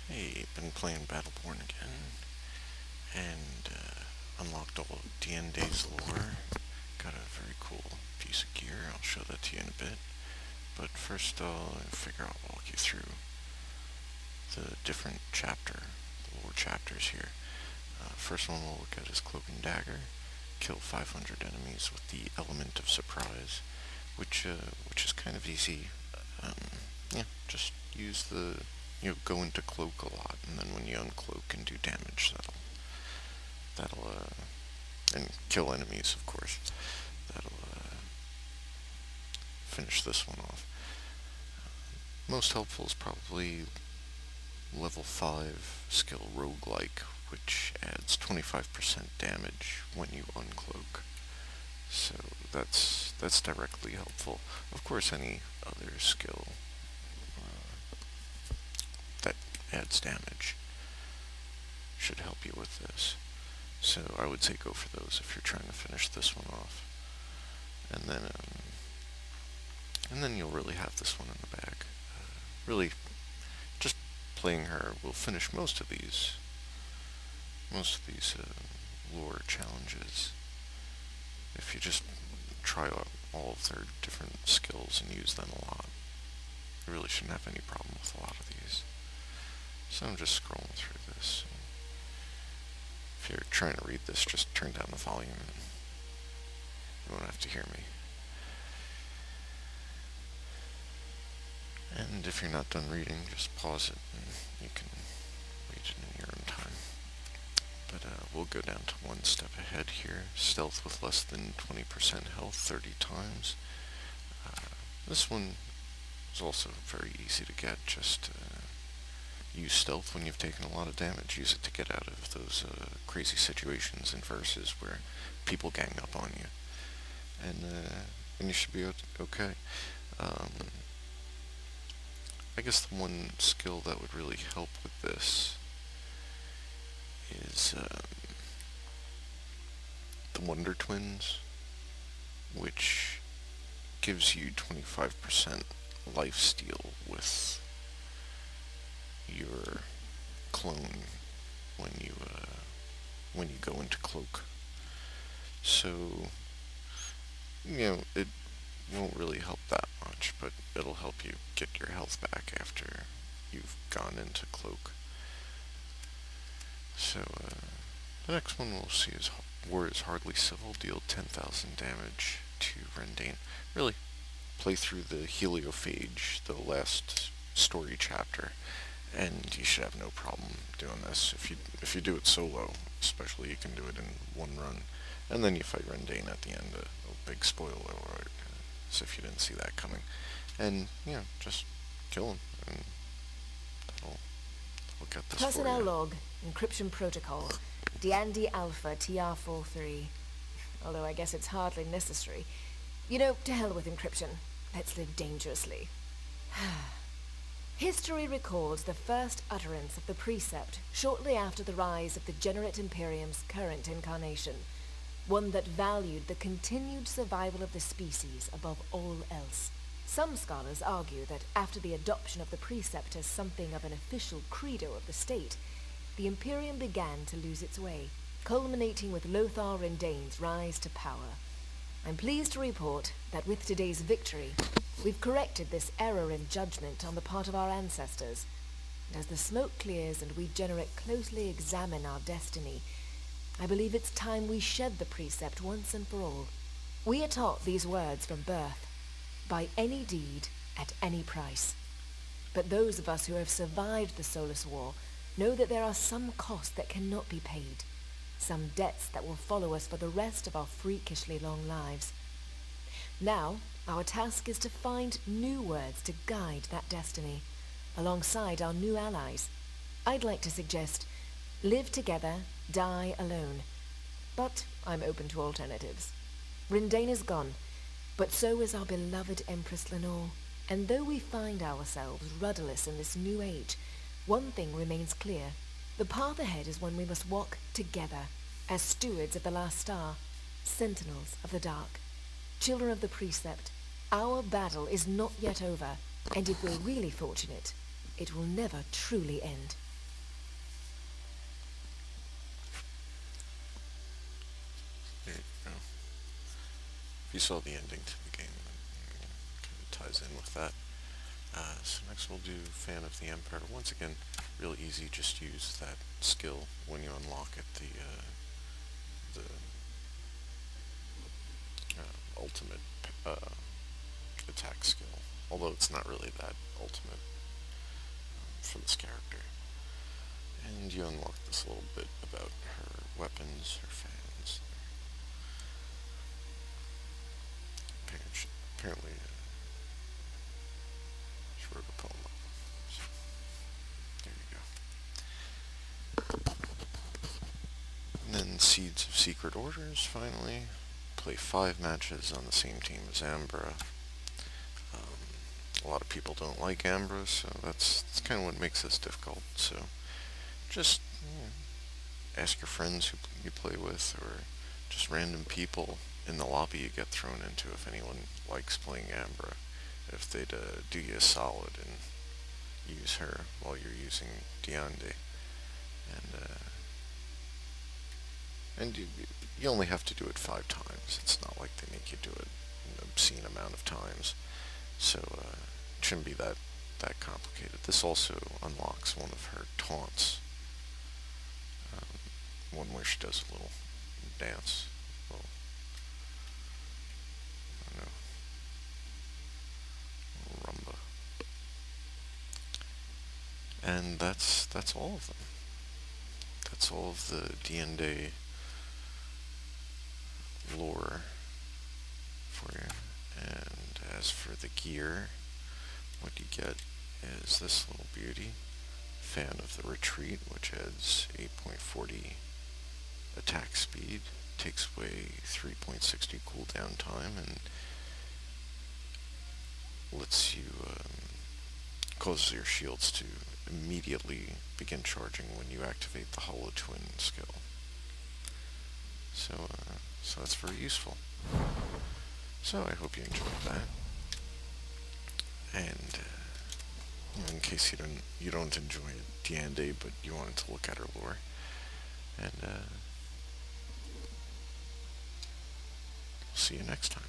Hey, been playing Battleborn again, and unlocked all of Deande's lore. Got a very cool piece of gear. I'll show that to you in a bit. But first, I'll figure I'll walk you through the different the lore chapters here. First one we'll look at is Cloak and Dagger. Kill 500 enemies with the element of surprise, which is kind of easy. Just use go into cloak a lot, and then when you uncloak and do damage, and kill enemies, of course. That'll finish this one off. Most helpful is probably level 5 skill roguelike, which adds 25% damage when you uncloak. So that's directly helpful. Of course, any other skill that adds damage should help you with this. So I would say go for those if you're trying to finish this one off. And then you'll really have this one in the bag. Really, just playing her will finish most of these lore challenges. If you just try out all of their different skills and use them a lot, you really shouldn't have any problem with a lot of these. So I'm just scrolling through this. If you're trying to read this, just turn down the volume and you won't have to hear me. And if you're not done reading, just pause it and you can read it in your own time. But we'll go down to one step ahead here. Stealth with less than 20% health 30 times. This one is also very easy to get. Just use stealth when you've taken a lot of damage. Use it to get out of those crazy situations in verses where people gang up on you. And you should be okay. I guess the one skill that would really help with this is the Wonder Twins, which gives you 25% lifesteal with your clone when you go into cloak. So it won't really help that much, but it'll help you get your health back after you've gone into cloak. So the next one we'll see is War is Hardly Civil. Deal 10,000 damage to Rendane. Really, play through the Heliophage, the last story chapter, and you should have no problem doing this. If you do it solo, especially, you can do it in one run, and then you fight Rendane at the end. A big spoiler alert, as if you didn't see that coming. And just kill him, and that'll get this Personnel for you. log, encryption protocol, Deande Alpha TR43. Although I guess it's hardly necessary. To hell with encryption. Let's live dangerously. History records the first utterance of the precept shortly after the rise of the Generate Imperium's current incarnation, one that valued the continued survival of the species above all else. Some scholars argue that after the adoption of the precept as something of an official credo of the state, the Imperium began to lose its way, culminating with Lothar Rendain's rise to power. I'm pleased to report that with today's victory, we've corrected this error in judgment on the part of our ancestors. And as the smoke clears and we Generate closely examine our destiny, I believe it's time we shed the precept once and for all. We are taught these words from birth: by any deed, at any price. But those of us who have survived the Solus War know that there are some costs that cannot be paid, some debts that will follow us for the rest of our freakishly long lives. Now, our task is to find new words to guide that destiny, alongside our new allies. I'd like to suggest, live together, die alone. But I'm open to alternatives. Rendane is gone, but so is our beloved Empress Lenore. And though we find ourselves rudderless in this new age, one thing remains clear. The path ahead is one we must walk together, as stewards of the last star, sentinels of the dark, children of the precept. Our battle is not yet over, and if we're really fortunate, it will never truly end. you saw the ending to the game, and kind of ties in with that. So next we'll do Fan of the Empire. Once again, real easy. Just use that skill when you unlock it. The ultimate attack skill. Although it's not really that ultimate for this character. And you unlock this little bit about her weapons, her fans. Apparently, she wrote a poem. So, there you go. And then Seeds of Secret Orders, finally. Play 5 matches on the same team as Ambra. A lot of people don't like Ambra, so that's kind of what makes this difficult. So just ask your friends who you play with, or just random people in the lobby you get thrown into if anyone likes playing Ambra. If they'd do you a solid and use her while you're using Deande. And you only have to do it 5 times. It's not like they make you do it an obscene amount of times. So it shouldn't be that complicated. This also unlocks one of her taunts. One where she does a little dance. Little, I don't know, rumba. And that's all of them. That's all of the Deande lore for you. And as for the gear, what you get is this little beauty, Fan of the Retreat, which adds 8.40 attack speed, takes away 3.60 cooldown time, and lets you causes your shields to immediately begin charging when you activate the Hollow Twin skill. So that's very useful. So I hope you enjoyed that. And in case you don't enjoy Deande, but you wanted to look at her lore, and see you next time.